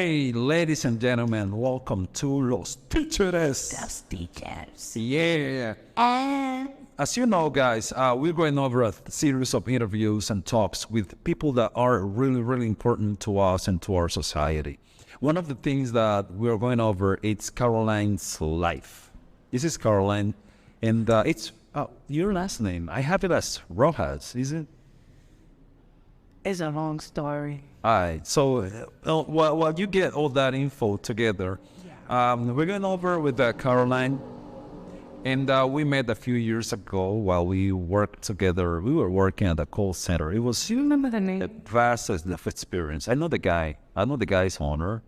Hey, ladies and gentlemen, welcome to Los Ticheres. Los Ticheres. Yeah. As you know, guys, we're going over a series of interviews and talks with people that are really, really important to us and to our society. One of the things that we're going over is Carolin's life. This is Carolin, and it's your last name. I have it as ROJAS, is it? It's a long story. All right. So while you get all that info together, we're going over with Carolin. And we met a few years ago while we worked together. We were working at a call center. It was Do you remember the name? a vast experience. I know the guy. I know the guy's owner.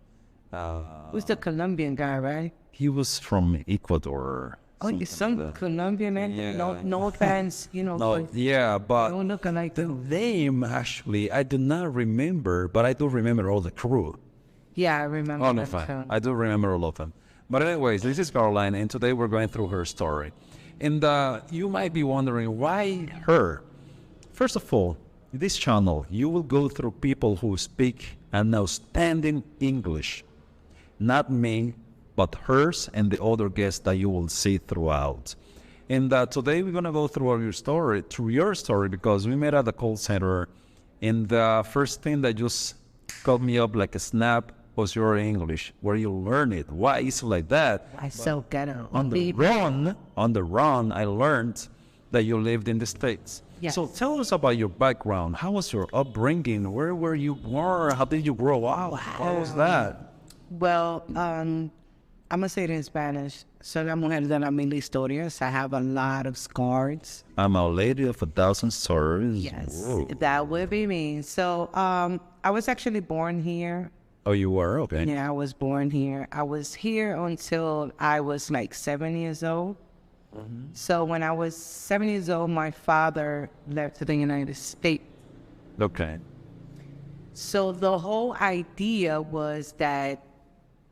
Who's the Colombian guy, right? He was from Ecuador. Oh, it's some Colombian man. Yeah. No offense, No, but yeah, but don't look like the them. name actually I do not remember, but I do remember all the crew. Yeah, I remember. Oh, no, that fine. too. I do remember all of them. But anyways, this is Carolin, and today we're going through her story. And you might be wondering, why her? First of all, in this channel, you will go through people who speak an outstanding English. Not me, but hers and the other guests that you will see throughout. And today we're going to go through your story, because we met at the call center, and the first thing that just caught me up like a snap was your English, where you learn it. Why is it like that? I so ghetto. On the run, I learned that you lived in the States. Yes. So tell us about your background. How was your upbringing? Where were you born? How did you grow up? How was that? Well, I'm going to say it in Spanish. Soy la mujer de las mil historias. I have a lot of scars. I'm a lady of 1,000 stories. Yes, Whoa. that would be me. So I was actually born here. Oh, you were? Okay. Yeah, I was born here. I was here until I was like 7 years old. So when I was 7 years old, my father left to the United States. Okay. So the whole idea was that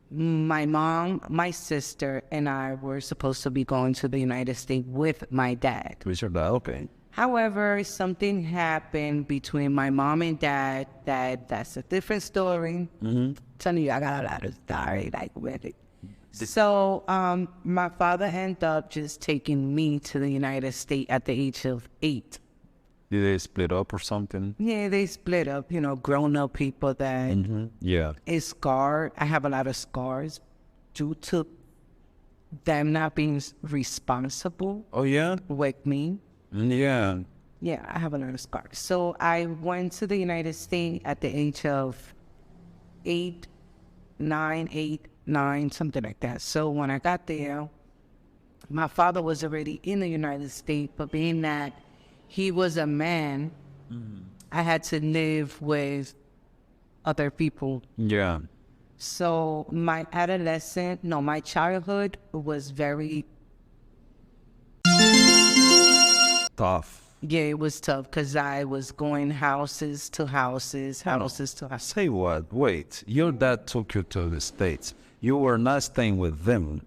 my mom, my sister, and I were supposed to be going to the United States with my dad. With your dad? Okay. However, something happened between my mom and dad that's a different story. Telling you, I got a lot of story, like really. So my father ended up just taking me to the United States at the age of 8. Did they split up or something? Yeah, they split up, grown-up people that Yeah. is scarred. I have a lot of scars due to them not being responsible Oh, yeah? with me. Yeah. Yeah, I have a lot of scars. So I went to the United States at the age of 8, 9, something like that. So when I got there, my father was already in the United States, but being that he was a man, I had to live with other people. Yeah. So my childhood was very Tough. Yeah, it was tough because I was going houses to houses. Say what? Wait, your dad took you to the States. You were not staying with them.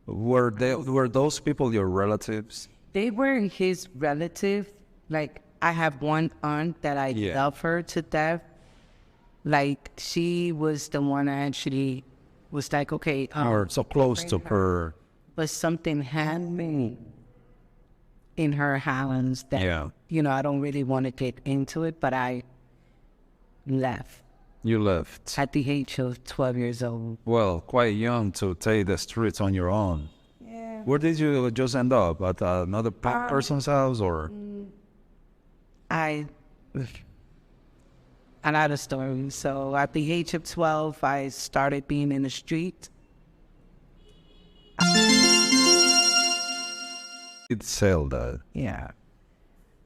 Were those people your relatives? They were his relative. Like, I have one aunt that I love her to death. Like, she was the one that actually was like, okay. Or so close to her. But something happened in her hands that, I don't really want to get into it, but I left. You left. At the age of 12 years old. Well, quite young to take the streets on your own. Yeah. Where did you just end up? At another person's house, or? Another story. So at the age of 12, I started being in the street. You'd sell that. Yeah.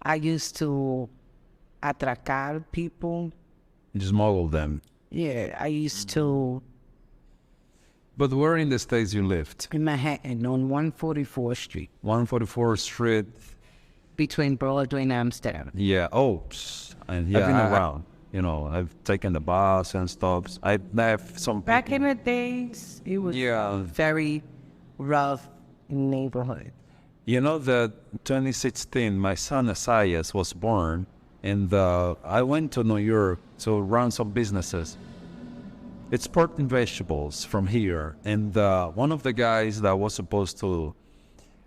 I used to atracar people. You smuggle them. Yeah, I used to. But where in the States you lived? In Manhattan on 144th Street. 144th Street. Between Broadway and Amsterdam. Yeah. Oh, and I've been around. I've taken the bus and stuff. I've some. Back in the days, it was very rough neighborhood. You know that 2016, my son Isaias was born, and I went to New York to run some businesses. exporting vegetables from here. And one of the guys that was supposed to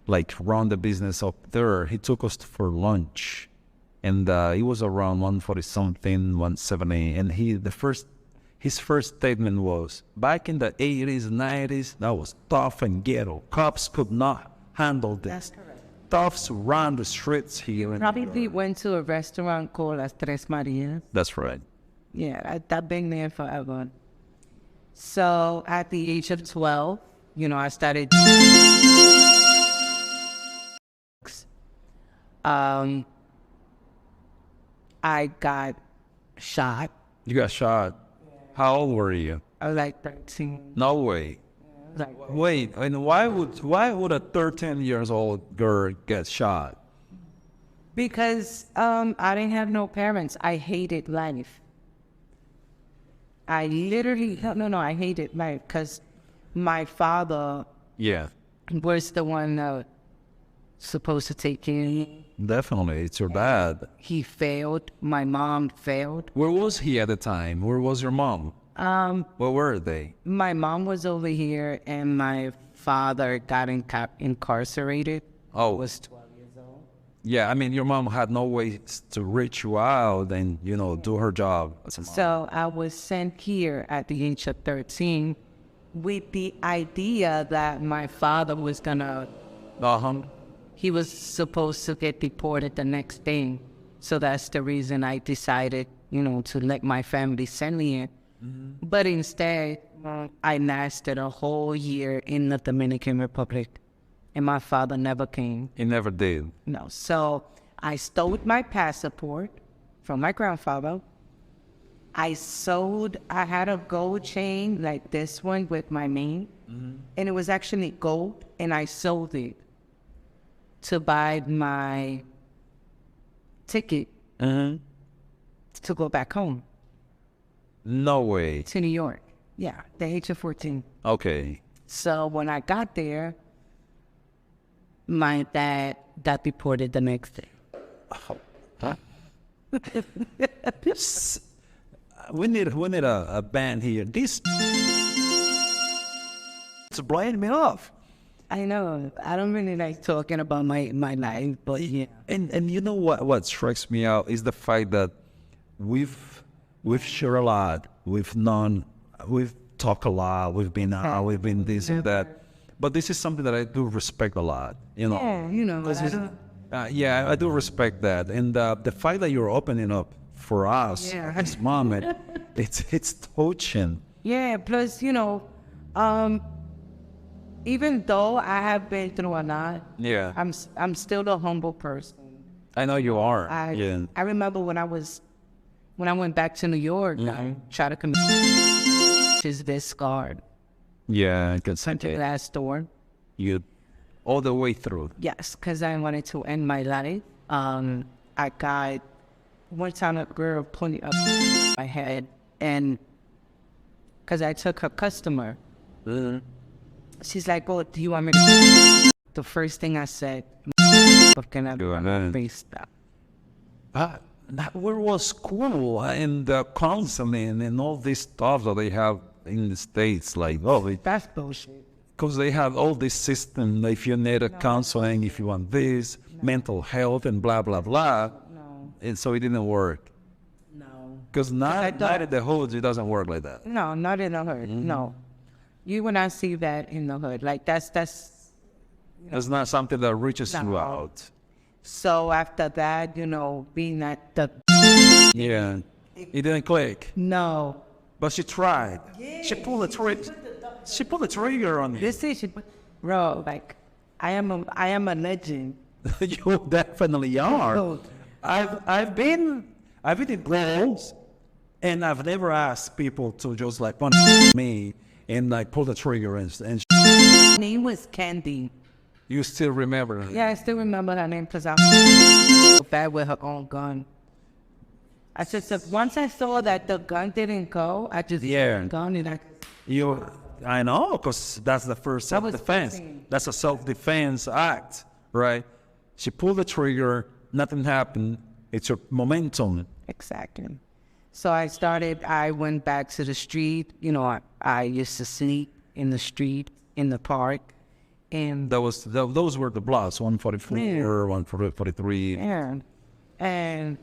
like run the business up there, he took us for lunch. And it was around 140 something, 170. And his first statement was, back in the 80s, 90s, that was tough and ghetto. Cops could not handle this. That's correct. Toughs ran the streets here. Probably went to a restaurant called Las Tres Marias. That's right. Yeah, I've been there forever. So at the age of 12, you know, I started. I got shot. You got shot. How old were you? I was like 13. No way. Like, Wait, and why would a 13 years old girl get shot? because I didn't have no parents. I hated life. I literally, no, I hated life because my father Yeah, was the one supposed to take care of me. definitely. It's your dad. He failed. My mom failed. Where was he at the time? Where was your mom? Where were they? My mom was over here, and my father got incarcerated. Oh, Was 12 years old. yeah. I mean, your mom had no way to reach you out and, you know, do her job as a mom. So I was sent here at the age of 13 with the idea that my father was gonna, he was supposed to get deported the next day. So that's the reason I decided, you know, to let my family send me in. But instead, I lasted a whole year in the Dominican Republic, and my father never came. He never did. No. So I stole my passport from my grandfather. I had a gold chain like this one with my name, and it was actually gold, and I sold it to buy my ticket to go back home No way. to New York. Yeah, the age of 14. Okay. So when I got there, my dad got deported the next day. We need a band here. This it's blowing me off. I know. I don't really like talking about my life, but yeah. And you know what strikes me out is the fact that we've shared a lot. We've talked a lot. We've been out. We've been this and that. But this is something that I do respect a lot. You know. Yeah, you know. Yeah, I do respect that. And the fact that you're opening up for us, this moment, it's touching. Yeah, plus, you know, even though I have been through a lot, Yeah, I'm still a humble person. I know you are. I remember when I went back to New York, I tried to commit this scarred Yeah, consent glass door. you all the way through. Yes, because I wanted to end my life. I got one time a girl pointed up my head, and because I took her customer, she's like, "Oh, do you want me to?" The first thing I said, "Can I face that?" That where was school and the counseling and all this stuff that they have in the States, like That's bullshit. because they have all this system. If you need a counseling, if you want this, mental health and blah blah blah. No, And so it didn't work. no. Because not in the hood, it doesn't work like that. No, not in the hood. No, you will not see that in the hood. Like that's. It's not something that reaches you No. out. So after that, you know, being at the Yeah, it didn't click. no. But she tried. She pulled the trigger on me. This is, bro. Like, I am a legend. You definitely are. Oh. I've been in balls, and I've never asked people to just like punch me and like pull the trigger and Her name was Candy. you still remember her. Yeah, I still remember her name because I was so bad with her own gun. I just once I saw that the gun didn't go, I just gun and I know, because that's the first That was self-defense. 14. That's a self-defense act, right? She pulled the trigger, nothing happened. It's your momentum. Exactly. So I went back to the street. You know, I used to sleep in the street, in the park. And those were the blocks, 144, Yeah. 143. and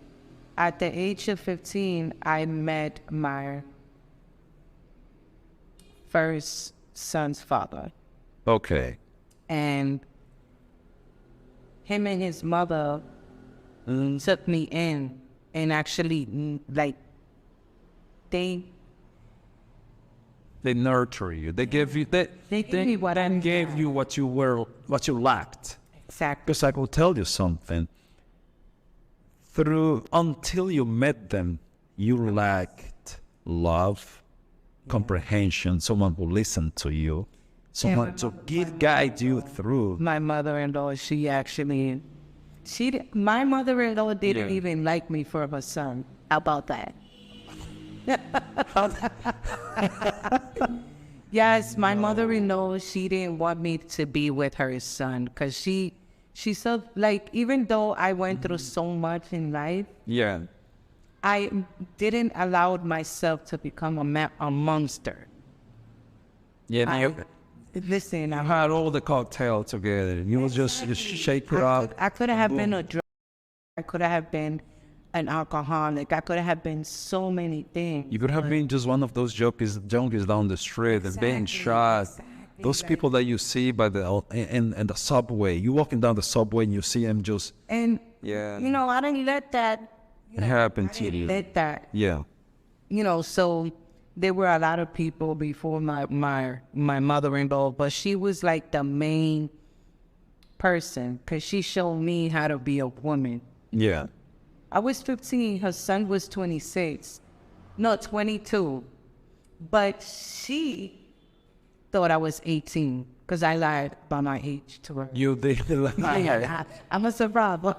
at the age of 15, I met my first son's father. Okay. And him and his mother took me in and actually, like, they nurture you. They gave you They gave me what I gave you what you lacked. exactly. Because I will tell you something. Until you met them, you lacked love, comprehension, someone who listened to you, someone to guide you through. My mother-in-law, my mother-in-law didn't even like me for her son. How about that? Yes, my mother-in-law, she didn't want me to be with her son because she said, like, even though I went through so much in life, Yeah. I didn't allow myself to become a monster. Yeah. Listen, You had all the cocktail together. You was just shake it up. I could have been a drug. I could have been an alcoholic. I could have been so many things. You could have been just one of those junkies down the street and being shot. Those people that you see by in the subway. You walking down the subway and you see them just And Yeah. you know, I didn't let that happen to you. let that. Yeah. You know, so there were a lot of people before my mother-in-law, but she was like the main person because she showed me how to be a woman. Yeah. I was 15. Her son was 26. No, 22. But she thought I was 18 because I lied about my age to her. You did. I'm a survivor.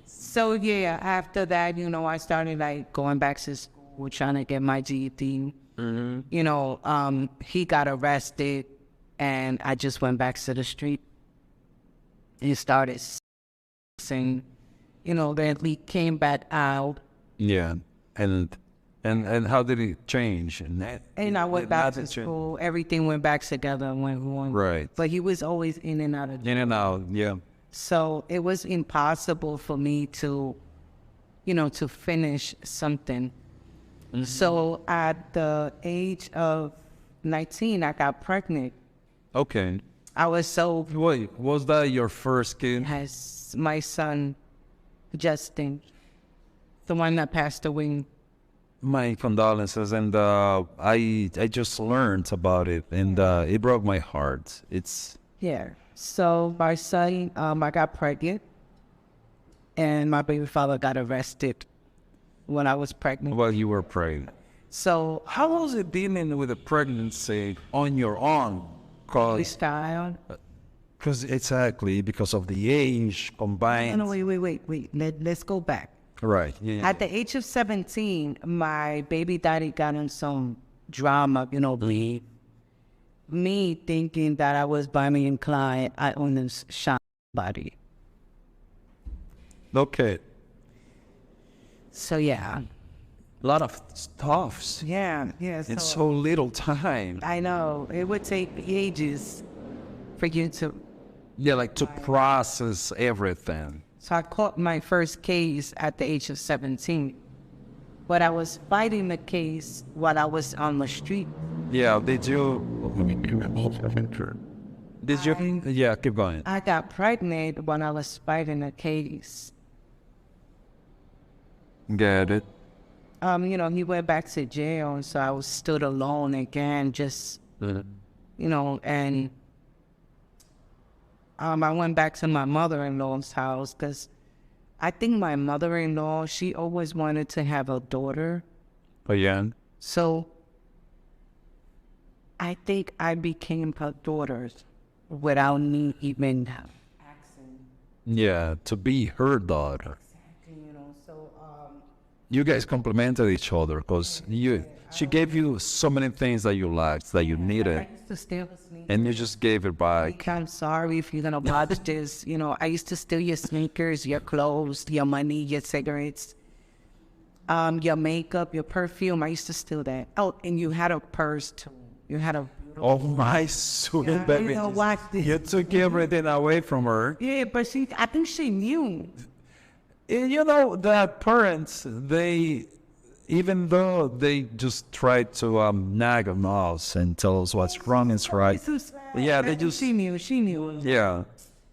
So, yeah, after that, you know, I started, like, going back to school, trying to get my GED. You know, he got arrested, and I just went back to the street and started singing. You know, then we came back out. Yeah. And how did it change? And I went back to school. Everything went back together and went on. Right. But he was always in and out of In and out. Yeah. So it was impossible for me to, you know, to finish something. So at the age of 19, I got pregnant. Okay. I was so, Wait, was that your first kid? has my son, Justin, the one that passed away. My condolences, and I just learned about it, and it broke my heart. It's Yeah. So my son, I got pregnant, and my baby father got arrested when I was pregnant. while you were pregnant. So How was it dealing with a pregnancy on your own? we started. Because exactly because of the age combined. No, wait. Let's go back. Right. Yeah. At the age of 17, my baby daddy got in some drama, you know, me thinking that I was Bonnie and Clyde, I almost shot somebody. Okay. So, yeah. A lot of stuffs Yeah. in so little time. I know. It would take ages for you to. Yeah, like to process everything. So I caught my first case at the age of 17. But I was fighting the case while I was on the street. Yeah. Did you? Yeah. Keep going. I got pregnant when I was fighting the case. Get it. You know, he went back to jail, so I was stood alone again, just, you know, and I went back to my mother-in-law's house because I think my mother-in-law, she always wanted to have a daughter. Oh yeah. So I think I became her daughter without me even asking. Yeah, to be her daughter. You know, so You guys complemented each other because she gave you so many things that you lacked, that you I needed, used to steal the sneakers. and you just gave it back. I'm sorry if you're gonna watch this. You know, I used to steal your sneakers, your clothes, your money, your cigarettes. your makeup, your perfume. I used to steal that. Oh, and you had a purse too. You had a Oh, my sweet baby. You know, watch this. You took everything away from her. Yeah, but I think she knew. And you know, the parents, they, even though they just try to nag on us and tell us what's wrong is right. Yeah, they just, She knew. yeah.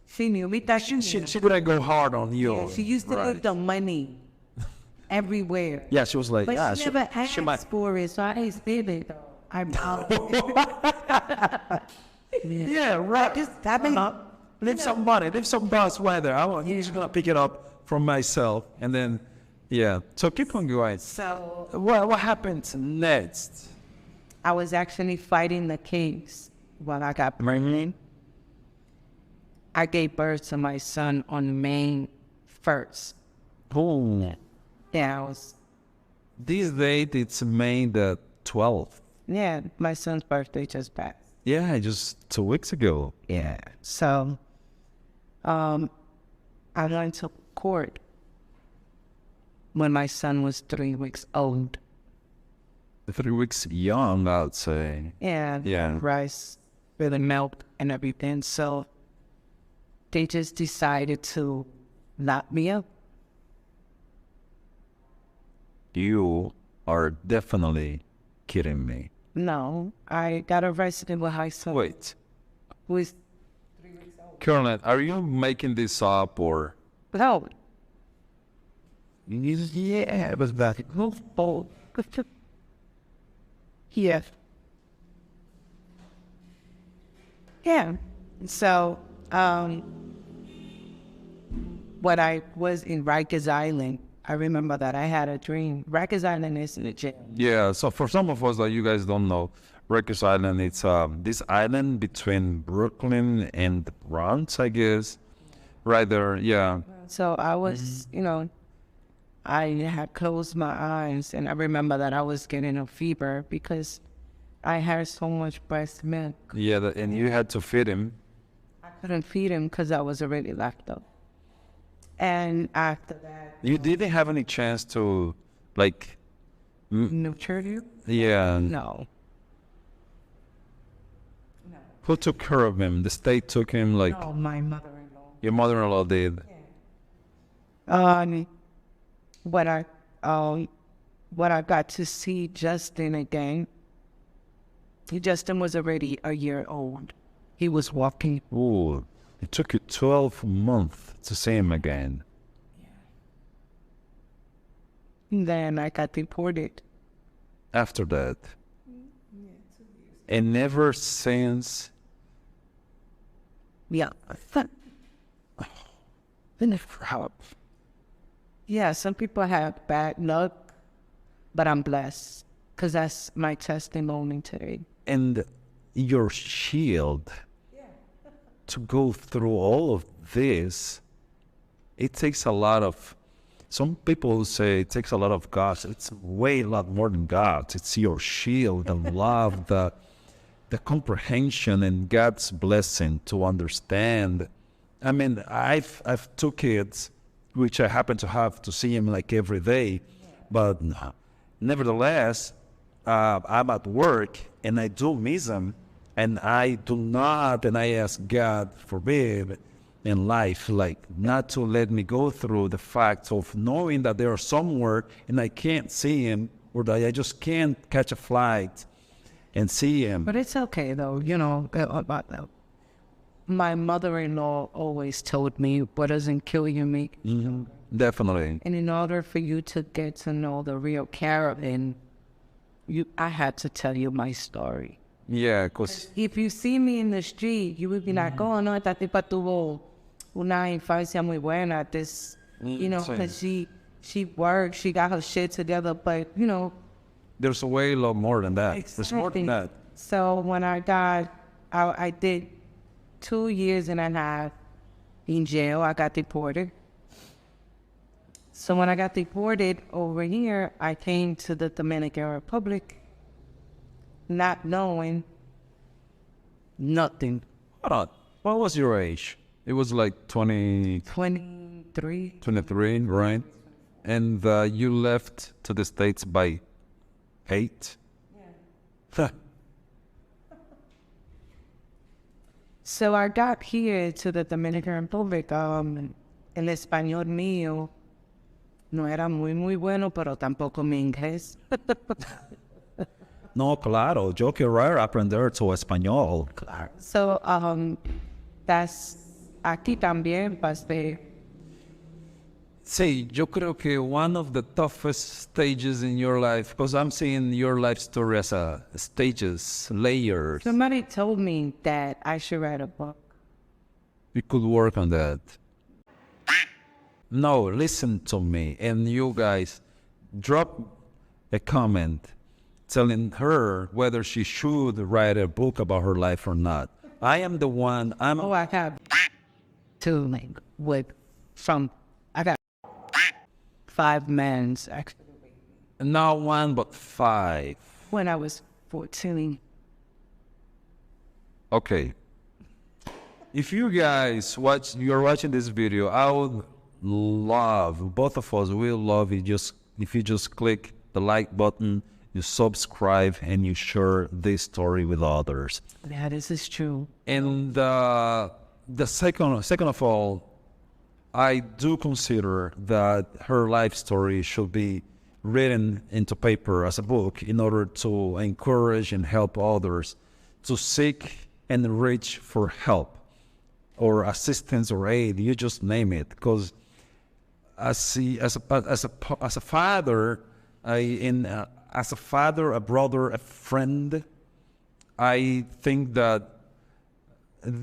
She knew. We thought she knew. She wouldn't go hard on you. Yeah, she used to leave the money everywhere. Yeah, she was like, But yeah, she never asked for it, so I didn't steal it though. I'm out. Yeah, right. That made Leave some money, leave some bus weather. He's gonna pick it up from myself, and then, yeah. So keep on going. So What happened next? I was actually fighting the case while I got pregnant. I gave birth to my son on May 1st. Boom. Yeah, I was. This date, it's May the 12th. Yeah, my son's birthday just passed. Yeah, just 2 weeks ago. Yeah. So, I went to court when my son was 3 weeks old. 3 weeks young, I'd say. Yeah. Yeah. Rice, really milk and everything. So they just decided to lock me up. You are definitely kidding me. No, I got arrested with high school. Wait, Who is Carolin, are you making this up or? no. Yeah, but that. Oh, yeah. Yeah. So, when I was in Rikers Island, I remember that I had a dream. Rikers Island is in the jail. Yeah, so for some of us that you guys don't know, Rikers Island, it's this island between Brooklyn and the Bronx, I guess. Right there, yeah. So I was, I had closed my eyes, and I remember that I was getting a fever because I had so much breast milk. Yeah, and you had to feed him. I couldn't feed him because I was already locked up. And after that, You didn't have any chance to, like, nurture you? yeah. No. Who took care of him? The state took him, like, No, my mother-in-law. your mother-in-law did. When I got to see Justin again, Justin was already a year old. He was walking. Ooh, it took you 12 months to see him again. And then I got deported. After that. And never since. Yeah. Yeah, some people have bad luck, but I'm blessed because that's my testimony today. And your shield to go through all of this, it takes a lot of, some people say it takes a lot of God. It's way a lot more than God. It's your shield, the love, the comprehension and God's blessing to understand. I mean, I've two kids, which I happen to have to see him like every day, but nevertheless, I'm at work and I do miss him, and I do not, and I ask God forbid in life, like not to let me go through the fact of knowing that they are somewhere and I can't see him, or that I just can't catch a flight and see him. But it's okay, though, my mother-in-law always told me, what doesn't kill you make you stronger. Definitely. And in order for you to get to know the real Carolin, I had to tell you my story. Yeah, because If you see me in the street, you would be like, oh, no, esta tipa tuvo una infancia muy buena. This, because she worked, she got her shit together, but, there's a way a lot more than that. There's more than that. So when I did 2 years and a half in jail. I got deported. So when I got deported over here, I came to the Dominican Republic not knowing nothing. Hold on. What was your age? It was like 20, 23. 23, right? And you left to the States by 8? Yeah. So I got here to the Dominican Republic. El español mío no era muy bueno, pero tampoco mi inglés. No, claro, yo quiero aprender tu español. Claro. So, that's aquí también pasé. Sí, yo creo que one of the toughest stages in your life, because I'm seeing your life story as a stages, layers. Somebody told me that I should write a book. We could work on that. No, listen to me, and you guys, drop a comment telling her whether she should write a book about her life or not. I am the one. Oh, I have two, I got 5 men, actually. Not 1, but 5. When I was 14. Okay. If you guys you're watching this video, I would love, both of us will love it if you just click the like button, you subscribe, and you share this story with others. Yeah, this is true. And the second of all, I do consider that her life story should be written into paper as a book in order to encourage and help others to seek and reach for help or assistance or aid. You just name it. Because as a father, a brother, a friend, I think that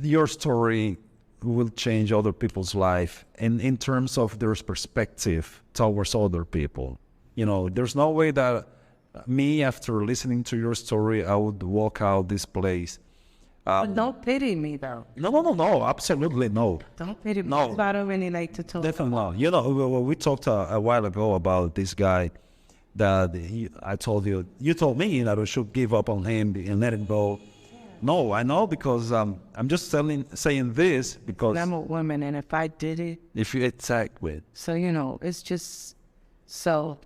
your story will change other people's life and in terms of their perspective towards other people. You know, there's no way that me, after listening to your story, I would walk out this place. But don't pity me, though. No, absolutely no. Don't pity me. No. That's why I don't really like to talk. Definitely not. You know, we talked a while ago about this guy that I told you told me that I should give up on him and let him go. No, I know, because I'm just saying this because I'm a woman, and if I did it, if you attack with. So, you know, it's just, so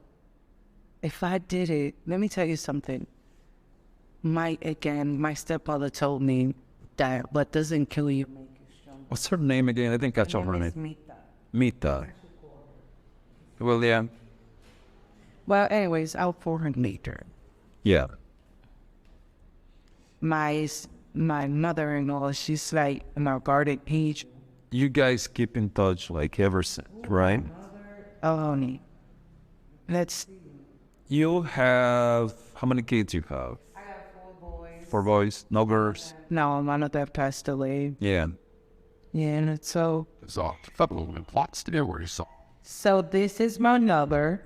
if I did it, let me tell you something. My stepmother told me that what doesn't kill you makes you stronger. What's her name again? I didn't catch on her name. Mita. Mita. Well, yeah. Well, anyways, I'll pour her later. Yeah. My mother-in-law, she's like an guarded age. You guys keep in touch like ever since, right? Oh, let's see. You have, how many kids you have? I have 4 boys. 4 boys, no girls? No, none of them passed away. Yeah. Yeah, and so So this is my mother.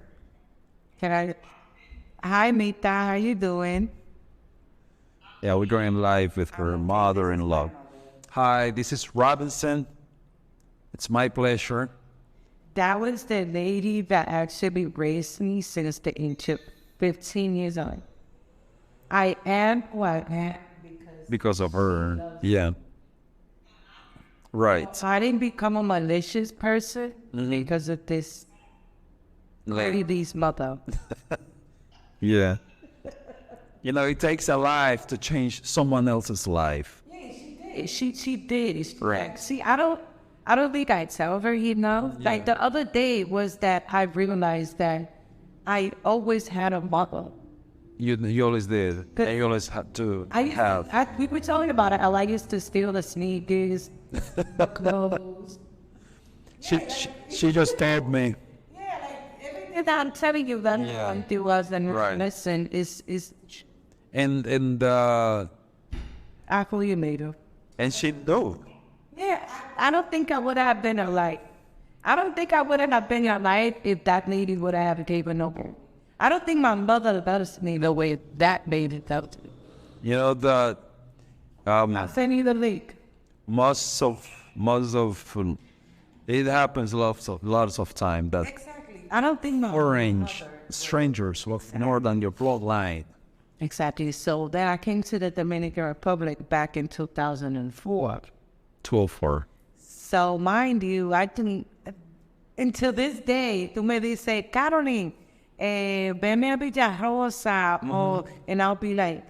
Hi, Mita, how you doing? Yeah, we're going live with her mother-in-law. Hi, this is Robinson. It's my pleasure. That was the lady that actually raised me since the age of 15 years old. I am who I am because of her. Yeah. Right. I didn't become a malicious person because of this lady's mother. Yeah. You know, it takes a life to change someone else's life. Yeah, she did. It's correct. See, I don't think I tell her, you know. Yeah. Like the other day was that I realized that I always had a mother. You always did. And you always had to have. We were talking about it. I used to steal the sneakers, the clothes. She just stabbed me. Yeah, like everything that I'm telling you that it wasn't right. Listen, is and actually made her. And she knew. Yeah, I don't think I would have been alive. I don't think I would have been alive if that lady would have given up. I don't think my mother loves me the way that lady felt. You know that. I'll send you the link. Most of it happens lots of time that exactly. I don't think my orange strangers love more than your bloodline. Exactly. So then I came to the Dominican Republic back in 2004. 204. So mind you, until this day, tú me dices, Carolin, veme a Villa Rosa, and I'll be like,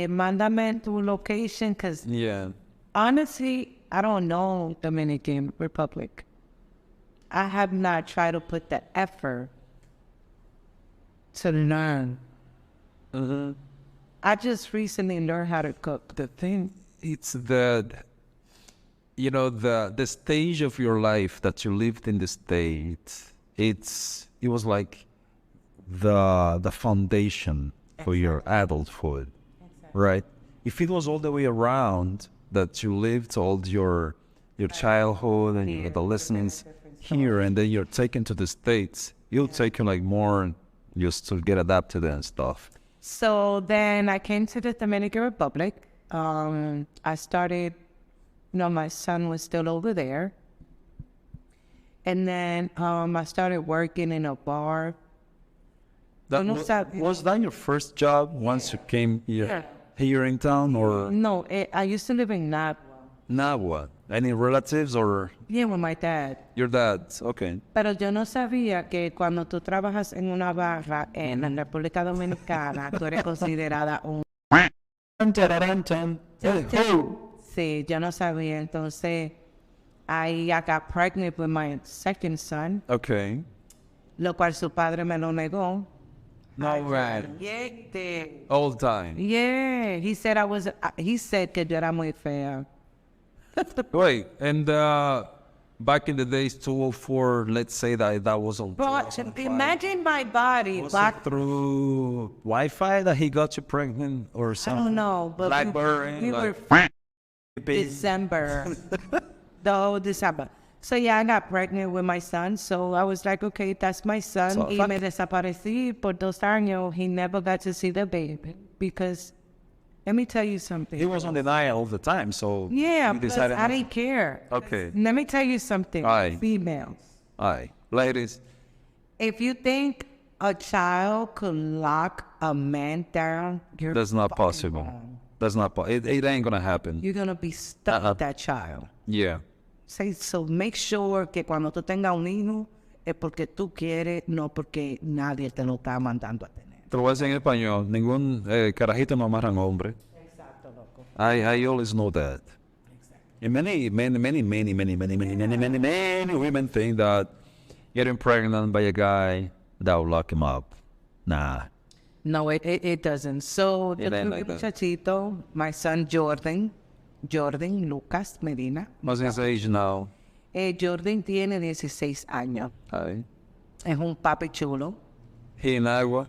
mándame tu location, because Yeah. honestly, I don't know Dominican Republic. I have not tried to put the effort to learn. I just recently learned how to cook. The thing, it's that, you know, the stage of your life that you lived in the States, it was like the foundation for your adulthood, right? If it was all the way around that you lived all your childhood and your adolescence here, and then you're taken to the States, it'll take you like more just to get adapted and stuff. So then I came to the Dominican Republic. I started, my son was still over there. And then I started working in a bar. Was that your first job once you came here in town, or? No, I used to live in Nagua. Nagua. Any relatives or? Yeah, with my dad. Your dad, okay. Pero yo no sabía que cuando tú trabajas en una barra en la República Dominicana, tú eres considerada un... Sí, yo no sabía. Entonces, I got pregnant with my second son. Okay. Lo cual su padre me lo negó. No, right. Yeah, he did. All the time. Yeah, he said he said que yo era muy fea. Wait, and back in the days, 204, let's say that was on. But imagine my body Was back. it through Wi-Fi that he got you pregnant or I something? don't know, but BlackBerry, we were like, December, the whole December. So yeah, I got pregnant with my son. So I was like, okay, that's my son. So, Y me desaparecí por 2 años. He never got to see the baby because, let me tell you something. he was on denial all the time, so Yeah, you plus decided. I didn't care. Okay. Let me tell you something. Aye. Females, Aye, ladies. if you think a child could lock a man down, you're That's not fucking possible. wrong. That's not possible. It ain't gonna happen. You're gonna be stuck with that child. Yeah. So make sure que cuando tú tengas un hijo es porque tú quieres, no porque nadie te lo está mandando a tener. Te lo voy a decir en español. Ningún carajito no amarran hombre. Exacto, loco. I always know that. And many women think that getting pregnant by a guy, that will lock him up. Nah. No, it doesn't. So, It ain't like that. muchachito, my son Jordan Lucas Medina. What's his age now? Jordan tiene 16 años. Aye. Es un papi chulo. He in Agua?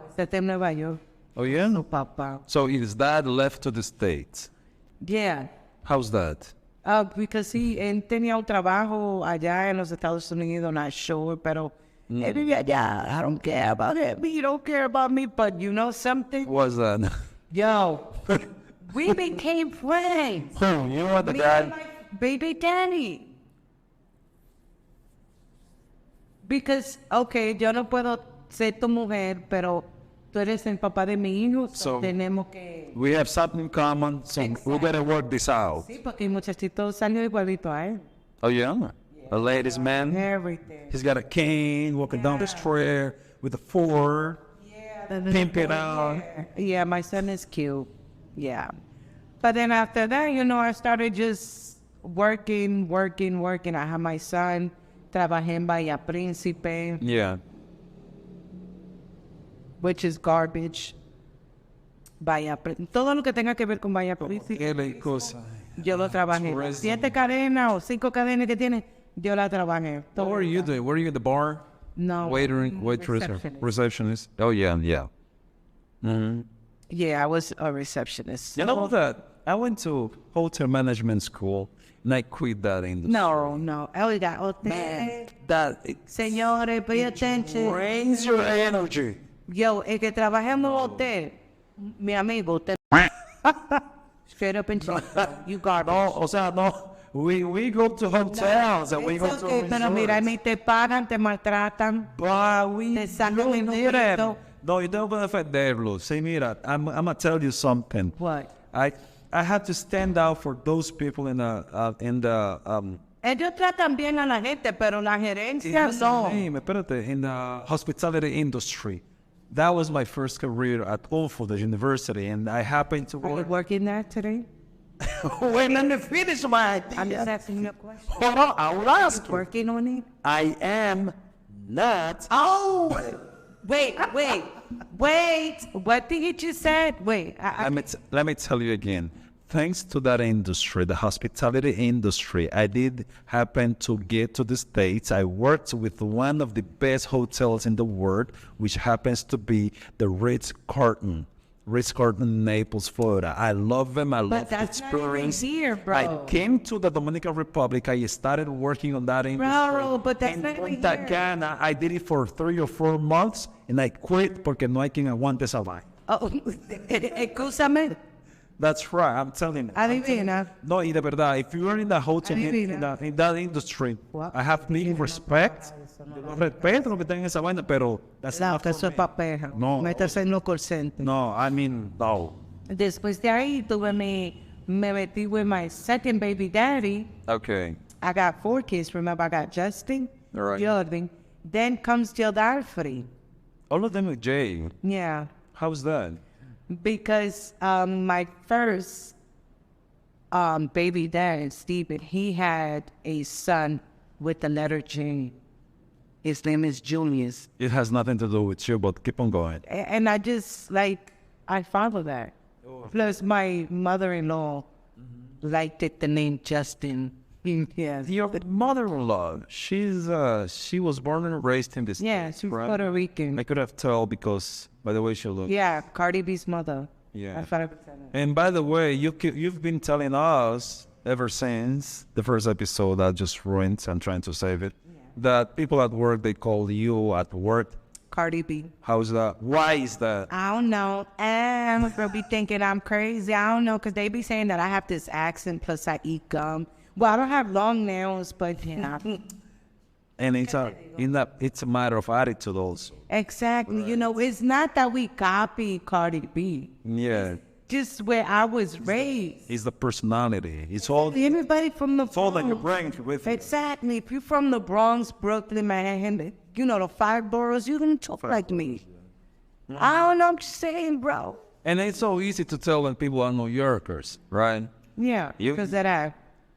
Este está en Nueva York. Oh, yeah? Su papá. So his dad left to the States. Yeah. How's that? Because él tenía un trabajo allá en los Estados Unidos, not sure, pero él vive allá. I don't care about him. He don't care about me, but you know something? What's that? Yo, we became friends. You know what the Me guy? and my baby daddy. Because, okay, yo no puedo ser tu mujer, pero tú eres el papá de mi hijo, So- tenemos que... We have something in common, so we better work this out. Sí, porque el muchachito salió igualito a él. Oh, yeah? A ladies' man? Everything. He's got a cane, walking down the street with a Ford. Pimp it out. Yeah, my son is cute. Yeah. But then after that, I started just working. I had my son. Trabajé en Bahía Príncipe, Yeah. which is garbage. Todo lo que tenga que ver con Bahía Príncipe, Qué cosa. yo lo trabajé. 7 cadenas o 5 cadenas que tiene, yo la trabajé. What were you doing? Were you at the bar? No. Waitress? Receptionist. Receptionist? Oh, yeah, yeah. Mm-hmm. Yeah, I was a receptionist. You know that I went to hotel management school and I quit that industry. No. Oiga, Man, usted, that señores, pay attention. drains your energy. Yo, el que trabaja en un hotel, mi amigo, usted. Straight up and shit. You garbage. No, o sea, no. We go to hotels and we go It's to okay, pero mira, ni te pagan, te maltratan. But we Te sacan don't el need them. numerito. No, you don't want to defenderlo. Say, mira, I'm going to tell you something. What? I had to stand out for those people in the Ellos tratan bien a la gente, pero la gerencia no. espérate, in the hospitality industry. That was my first career at Oxford University, and I happened to Are you work. working there today? Wait, let me finish my idea. I'm just asking you a question. Hold on, I will ask you. Working on it? I am not. Oh! Wait. What did you just said? Wait. Let me tell you again. Thanks to that industry, the hospitality industry, I did happen to get to the States. I worked with one of the best hotels in the world, which happens to be the Ritz-Carlton in Naples, Florida. I love them. I love But the that's not even experience. here, bro. I came to the Dominican Republic. I started working on that industry. Bro, but that's En not even Punta here. Cana, I did it for 3 or 4 months, and I quit porque no hay quien aguante esa vaina. Oh, escúchame. That's right, I'm telling you. Adivina. No, y de verdad, if you are in the hotel, in that industry, I have big respect. Yo lo respeto lo que tengan esa vaina, pero that's No, not que for eso es me. papeja. No. Métase en los call center. No, I mean, no. Después de ahí, me metí with my second baby daddy. Okay. I got 4 kids, remember? I got Justin, All right. Jordan. Then comes Gildarfrey. All of them with Jay. Yeah. How's that? Because my first baby dad, Stephen, he had a son with the letter J. His name is Julius. It has nothing to do with you, but keep on going. And I just, I follow that. Plus, my mother-in-law liked it, the name Justin. Yes. Your mother-in-law, she was born and raised in this. Yeah, States, she's right? Puerto Rican. I could have told because by the way she looked. Yeah, Cardi B's mother. Yeah. I thought it was And by the way, you've been telling us ever since the first episode I just ruined. I'm trying to save it. That people at work, they call you at work. Cardi B. How's that? Why is that? I don't know. And they'll be thinking I'm crazy. I don't know, because they be saying that I have this accent, plus I eat gum. Well, I don't have long nails, but you know. And it's a matter of attitude also. Exactly. You know, it's not that we copy Cardi B. Yeah. Just where I was raised. It's the personality. It's all Everybody from the all that you Bronx. bring with you. Exactly. If you're from the Bronx, Brooklyn, Manhattan, you know, the 5 boroughs, you're going to talk like me. I don't know. I'm just saying, bro. And it's so easy to tell when people are New Yorkers, right? Yeah, You- because of that.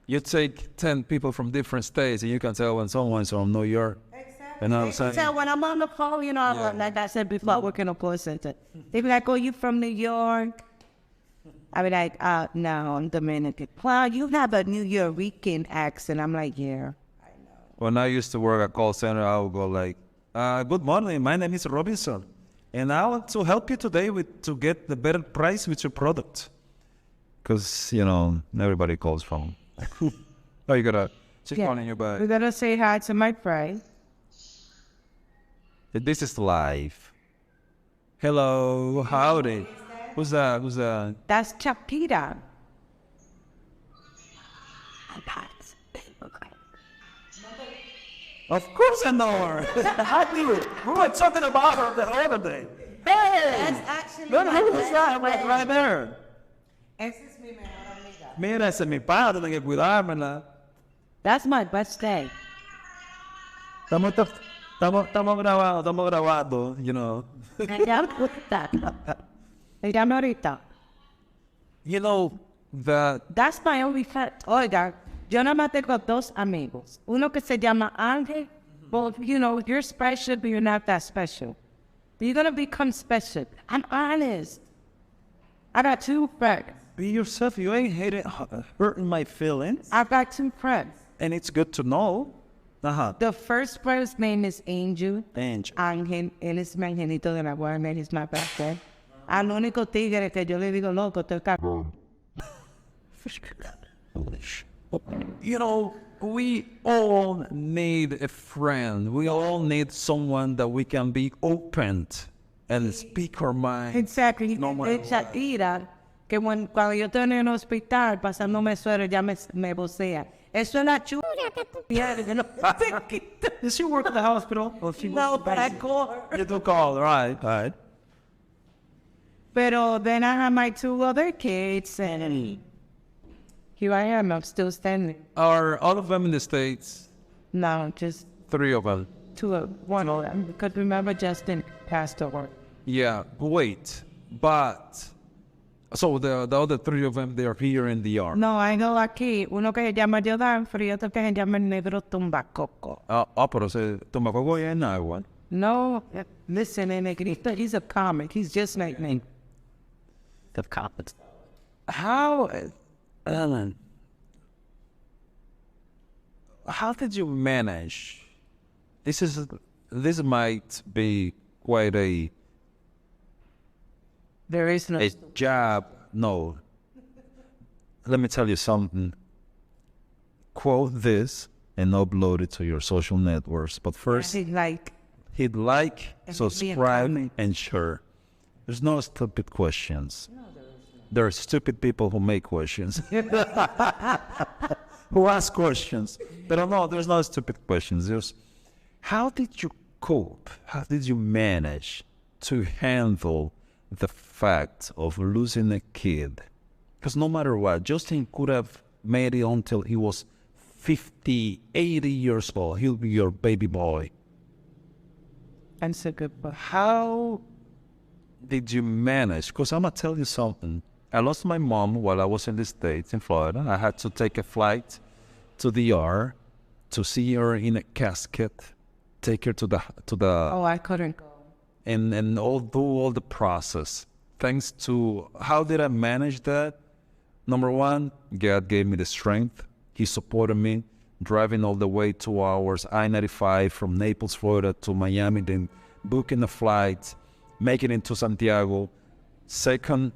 You take 10 people from different states and you can tell when someone's from New York. Exactly. And I'm saying, So when I'm on the phone, you know, like I said before, I work in a call center. They be like, oh, you from New York? I be like, no, I'm Dominican. Well, you have a New Yorkian accent. I'm like, yeah. when I used to work at call center, I would go like, good morning, my name is Robinson. And I want to help you today to get the better price with your product. Because, you know, everybody calls from. Oh, you gotta, she's calling you back. We're going to say hi to my friend. This is live. Hello, howdy. Who's that? That's Chapita. Of course I know her. I knew it. We were talking about her the other day. That's actually No, who's that? Right there. Ese es mi mejor amiga. Mira, ese es mi padre, tengo que cuidármela. That's my best day. Estamos grabando, you know. Ella me ahorita. You know, that That's my only friend. Oiga, yo nada más tengo 2 amigos. Uno que se llama Ángel. Well, you know, you're special, but you're not that special. You're going to become special. I'm honest. I got 2 friends. be yourself. You ain't hurting my feelings. I've got 2 friends. And it's good to know. Uh-huh. The first friend's name is Angel. Angel. Ángel, él es mi angelito de la guardia, he's my best friend. Al único tigre que yo le digo, loco, estoy cabrón. You know, we all need a friend. We all need someone that we can be open and speak our mind. Exactly. No matter Es Shakira, que cuando yo estoy en el hospital pasándome suero, ya me vocea. Eso es la chula. Does she work at the hospital? Or she No, but I call her. You do call, right? Pero then I have my 2 other kids, and here I am. I'm still standing. Are all of them in the States? No, just 3 of them. 1 of them. Because remember, Justin passed away. Yeah, wait. But, so the other 3 of them, they're here in the yard. No, hay dos aquí. Uno que se llama Rodolfo y otro que se llama el negro Tumbacoco. Pero se Tumbacoco ya en agua. No, listen, el negrito, he's a comic. He's just like me. The comics. How, Ellen, how did you manage? This might be quite a There is no... job. No. Let me tell you something. Quote this and upload it to your social networks. But first, He's like... hit like, And subscribe, comment. and share. There's no stupid questions. There are stupid people who make questions. Who ask questions. But no, there's no stupid questions. There's, how did you cope? How did you manage to handle the fact of losing a kid? Because no matter what, Justin could have made it until he was 50, 80 years old. He'll be your baby boy. And so good. How did you manage? Because I'm going to tell you something. I lost my mom while I was in the States, in Florida. I had to take a flight to the ER to see her in a casket, take her to the Oh, I couldn't go. and do all the process. Thanks to, how did I manage that? Number one, God gave me the strength. He supported me, driving all the way 2 hours, I-95 from Naples, Florida to Miami, then booking a flight, making it to Santiago. Second,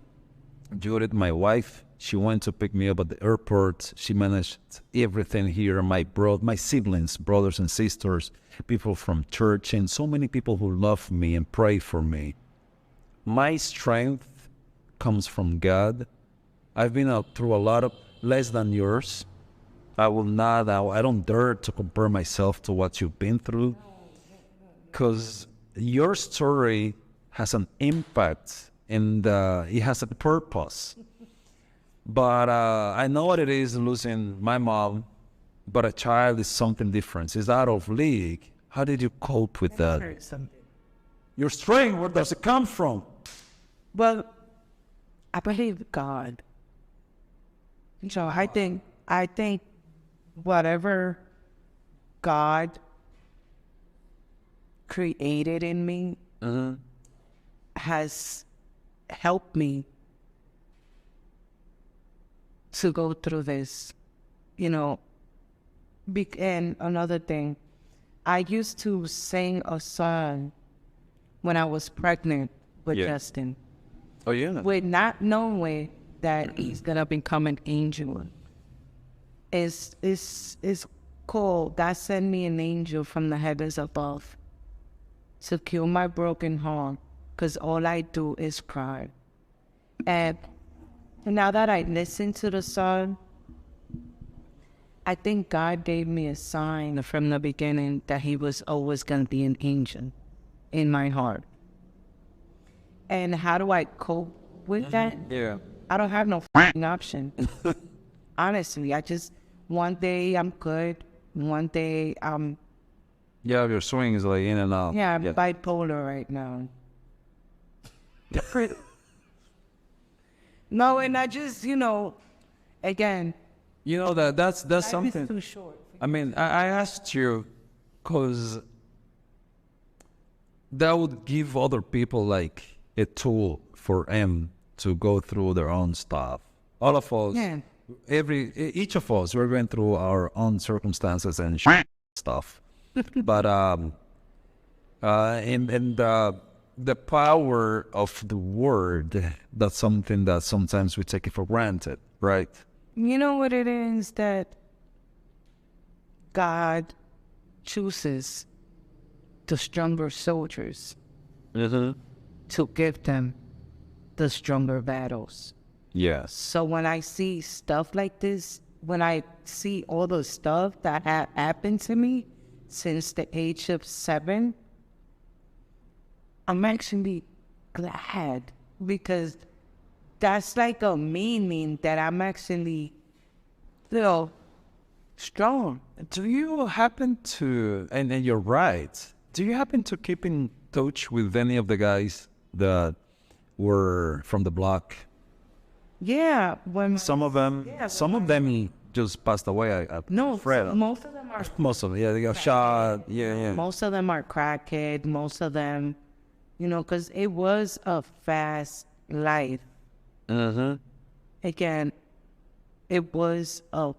Judith, my wife, she went to pick me up at the airport. She managed everything here. My siblings, brothers and sisters, people from church, and so many people who love me and pray for me. My strength comes from God. I've been through a lot of less than yours. I don't dare to compare myself to what you've been through, because your story has an impact and it has a purpose. But I know what it is losing my mom, but a child is something different. It's out of league. How did you cope with that? Your strength, where does it come from? Well, I believe God. So I think whatever God created in me has helped me to go through this, and another thing, I used to sing a song when I was pregnant with Justin. Oh, yeah? With not knowing that he's gonna become an angel. It's cool. God sent me an angel from the heavens above to cure my broken heart, because all I do is cry. And now that I listen to the song, I think God gave me a sign from the beginning that he was always going to be an angel in my heart. And how do I cope with that? Yeah. I don't have no f***ing option. Honestly, one day I'm good, one day I'm... Yeah, your swing is like in and out. Yeah, I'm bipolar right now. No, and I just, again... that's life something. is too short. I mean, I asked you because that would give other people like a tool for them to go through their own stuff. All of us, each of us, we're going through our own circumstances and stuff. But the power of the word, that's something that sometimes we take it for granted, right? You know what it is? That God chooses the stronger soldiers to give them the stronger battles. Yes. So when I see stuff like this, when I see all the stuff that happened to me since the age of 7, I'm actually glad because that's like a meaning that I'm actually, you know, strong. Do you happen to, and you're right, do you happen to keep in touch with any of the guys that were from the block? Yeah, when Some of them, some of them just passed away. no, Fred. most of them are. Most of them, yeah, they got shot. Yeah. Most of them are crackhead. Most of them, you know, because it was a fast life. Again, it was a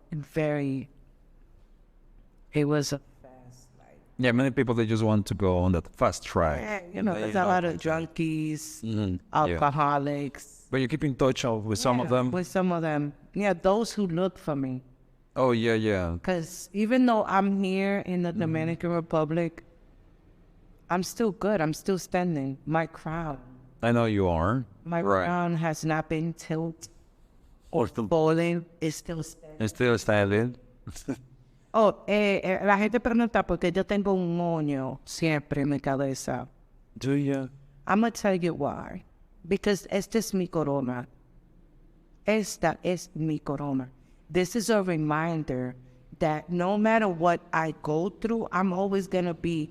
fast life. Yeah, many people, they just want to go on that fast track. Yeah, you know, there's a lot of junkies, alcoholics. But you keep in touch with some of them? With some of them. Yeah, those who look for me. Oh, yeah. Because even though I'm here in the Dominican Republic, I'm still good. I'm still standing. My crown. I know you are. My crown has not been tilted or falling. It's still standing. It's still standing. La gente pregunta por qué yo tengo un moño siempre en mi cabeza. Do you? I'm going to tell you why. Because esta es mi corona. Esta es mi corona. This is a reminder that no matter what I go through, I'm always going to be,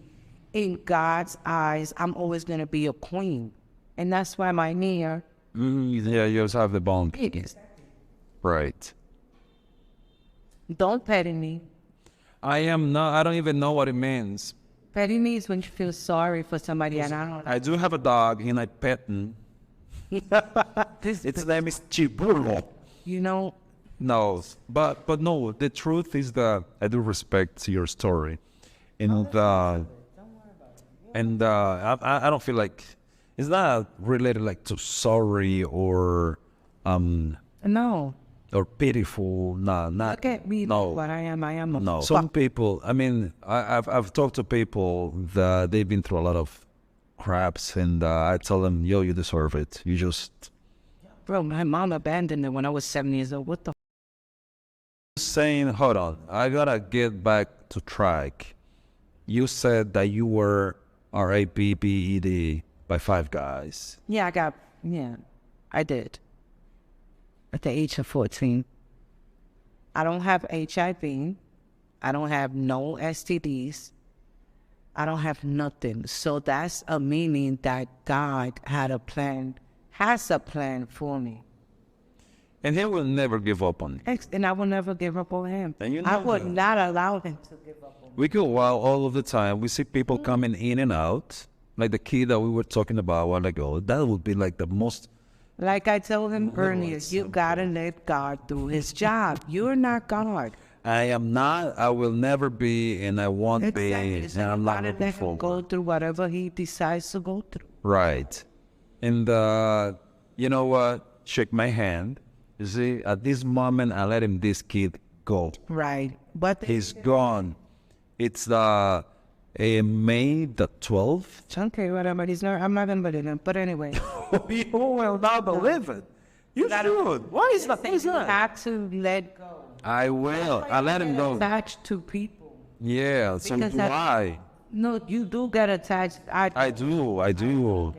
in God's eyes, I'm always going to be a queen. And that's why my hair. Yeah, you just have the bond. Right. Don't petty me. I don't even know what it means. Petty me is when you feel sorry for somebody and I don't. I do have a dog and I pet him. Its name is Chiburo. You know. No, but no, the truth is that I do respect your story. And I don't feel like it's not related like to sorry or No. or pitiful. No, not. Look at me. No. What I am a No. Some people, I mean, I've talked to people that they've been through a lot of craps, and I tell them, yo, you deserve it. You just. Bro, my mom abandoned it when I was 7 years old. What the? Saying, hold on, I gotta get back to track. You said that you were raped by 5 guys. Yeah, I did. At the age of 14. I don't have HIV. I don't have no STDs. I don't have nothing. So that's a meaning that God has a plan for me. And he will never give up on you. And I will never give up on him. And you know I would that. not allow him to give up on me. We go out all of the time. We see people coming in and out. Like the kid that we were talking about a while ago. That would be like the most. Like I told him earlier, you gotta let God do his job. You're not God. I am not, I will never be, and I won't be, and I'm not gotta looking let him forward. go through whatever he decides to go through. Right. And you know what? Shake my hand. You see, at this moment, I let this kid go. Right. But He's gone. It's May the 12th. okay, whatever. I'm not gonna believe him. But anyway. You will not believe it. You should. Why is that? You have to let go. I will. I let him go. Attached to people. Yeah, so Because do that's- I. No, you do get attached. I do.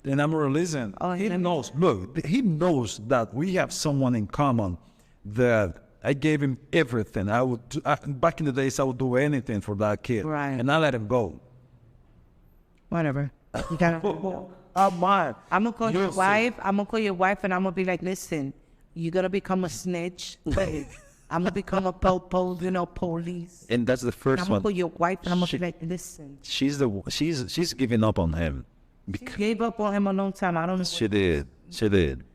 And I'm releasing. Oh, He let me- knows. Look, he knows that we have someone in common. That I gave him everything. I would do, back in the days. I would do anything for that kid. Right. And I let him go. Whatever. You gotta. I'm mine. I'm gonna call your You'll wife. I'm gonna call your wife, and I'm gonna be like, listen, you're gonna become a snitch. I'm gonna become a police. And that's the I'm first gonna one. call your wife, and I'm gonna be like, listen. She's giving up on him. She gave up on him a long time. I don't know. She did.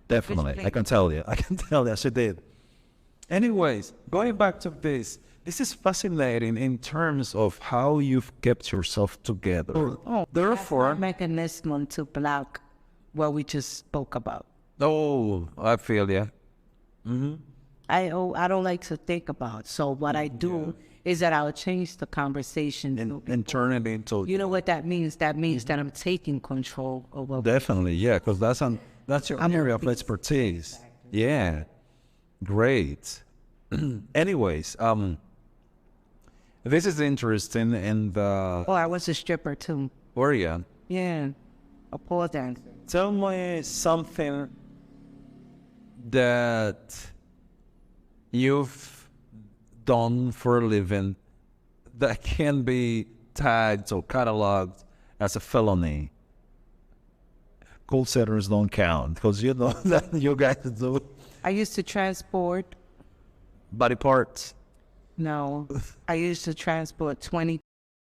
Definitely. I can tell you. She did. Anyways, going back to this is fascinating in terms of how you've kept yourself together. Therefore, Mechanism to block what we just spoke about. I feel ya. I don't like to think about. So what I do is that I'll change the conversation. And turn it into. You know what that means? That means that I'm taking control over. Definitely, yeah, because that's your area of expertise. Yeah, great. Anyways, this is interesting, and Oh, I was a stripper too. were you? Yeah, a pole dancer. Tell me something that you've done for a living that can be tagged or cataloged as a felony. Call centers don't count because you know that you guys do I used to transport. body parts. No, I used to transport 20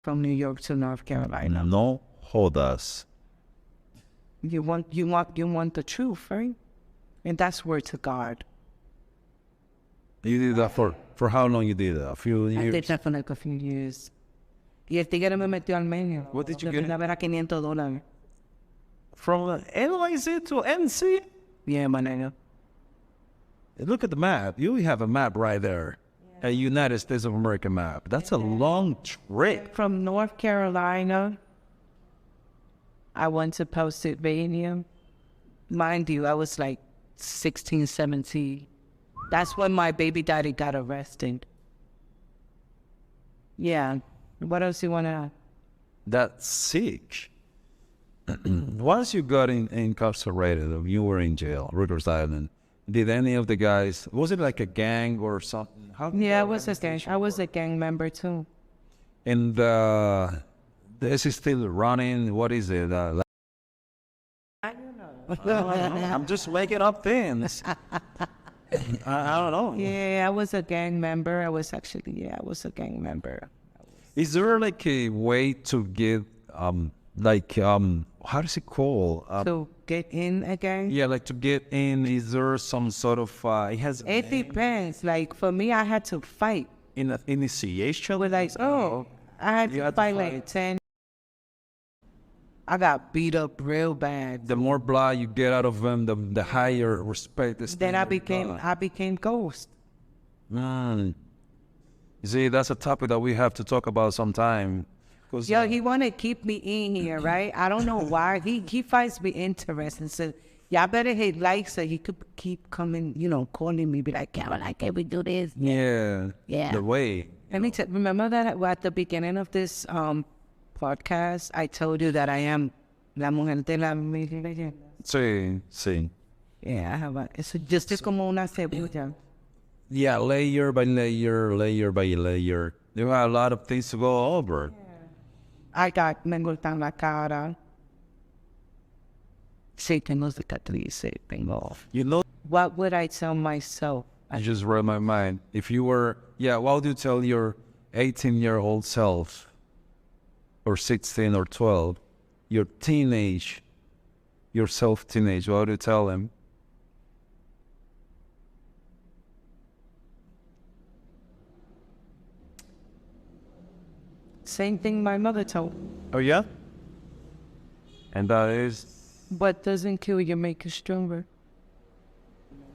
from New York to North Carolina. No jodas. You want the truth, right? And that's word to God. You did that for how long you did that? A few I years? did that for like a few years. Y el tigre me metió al medio. What did you De get? verdad era $500. From NYC to NC? Yeah, my nigga. Look at the map. You have a map right there. A United States of America map. That's a long trip. From North Carolina, I went to Pennsylvania. Mind you, I was like 16, 17. That's when my baby daddy got arrested. Yeah. What else you want to add? That's sick. Once you got incarcerated, or you were in jail, Rikers Island, did any of the guys, was it like a gang or something? Yeah, I was a gang. I was a gang member too. And this is still running. What is it? I don't know. I'm just making up things. I don't know. Yeah, I was a gang member. I was a gang member. Is there like a way to get how does it call? To get in a gang? Yeah, like to get in. Is there some sort of? It has. It depends. Like for me, I had to fight. Initiation. With like, I had You to had to fight fight. like 10. I got beat up real bad. The more blood you get out of them, the higher respect is. Then I became ghost. Man, you see, that's a topic that we have to talk about sometime. Yo, he want to keep me in here, right? I don't know why. He finds me interesting. So y'all better hit like so he could keep coming, calling me, be like, Carolin, can we do this? Yeah. Yeah. The way. Let me remember that at the beginning of this podcast, I told you that I am la mujer de la leyenda. Sí. Yeah, I have es como una cebolla. Yeah, layer by layer, layer by layer. You have a lot of things to go over. Me gustan la cara. Sí, tengo cicatrices, tengo. You know, What would I tell myself? I just read my mind. If you were, what would you tell your 18-year-old self, or 16 or 12, your teenage, what would you tell him? Same thing my mother told me. Oh, yeah? And that is? What doesn't kill you make you stronger.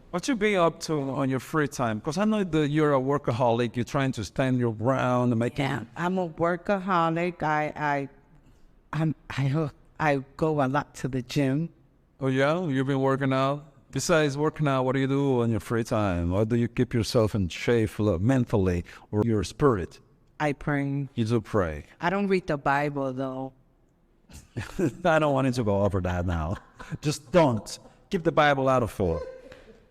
What you be up to on your free time? Because I know that you're a workaholic. You're trying to stand your ground and make Yeah, I'm a workaholic. I go a lot to the gym. Oh, yeah? You've been working out? Besides working out, what do you do on your free time? How do you keep yourself in shape mentally or your spirit? I pray. You do pray. I don't read the Bible though. I don't want you to go over that now. Just don't. Keep the Bible out of it.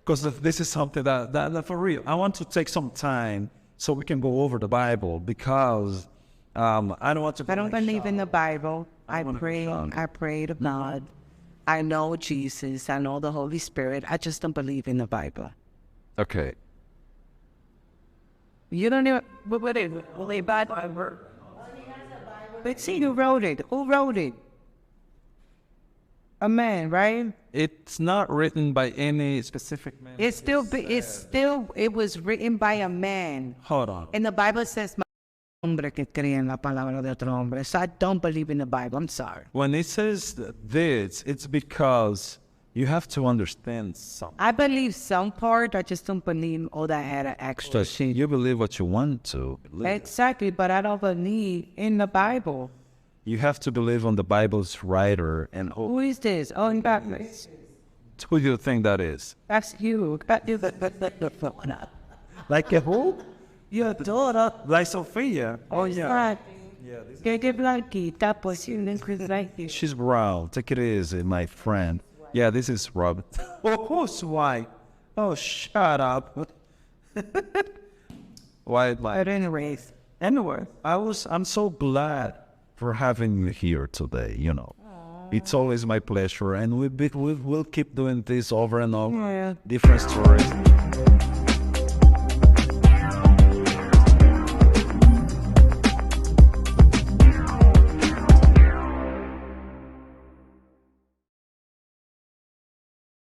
Because this is something that for real, I want to take some time so we can go over the Bible because I don't want to. I don't believe in the Bible. I pray to God. I know Jesus. I know the Holy Spirit. I just don't believe in the Bible. Okay. You don't even, what is it? Well, they bought Bible. But see, who wrote it? Who wrote it? A man, right? It's not written by any specific man. It was written by a man. Hold on. And the Bible says, hombre que cree en la palabra de otro hombre. So I don't believe in the Bible. I'm sorry. When it says this, it's because you have to understand something. I believe some part. I just don't believe all that had an extra shit. You believe what you want to believe. Exactly, but I don't believe in the Bible. You have to believe on the Bible's writer and Who is this? Oh, in Baptist. who do you think that is? That's you. Like a who? Your daughter, like Sophia. Oh, yeah. Que blanquita, pues you look like this. She's brown. Take it easy, my friend. Yeah, this is Rob. Oh, who's white? Oh, shut up. White. But anyways, I'm so glad for having you here today, you know. It's always my pleasure, and we'll keep doing this over and over. Yeah. Different stories.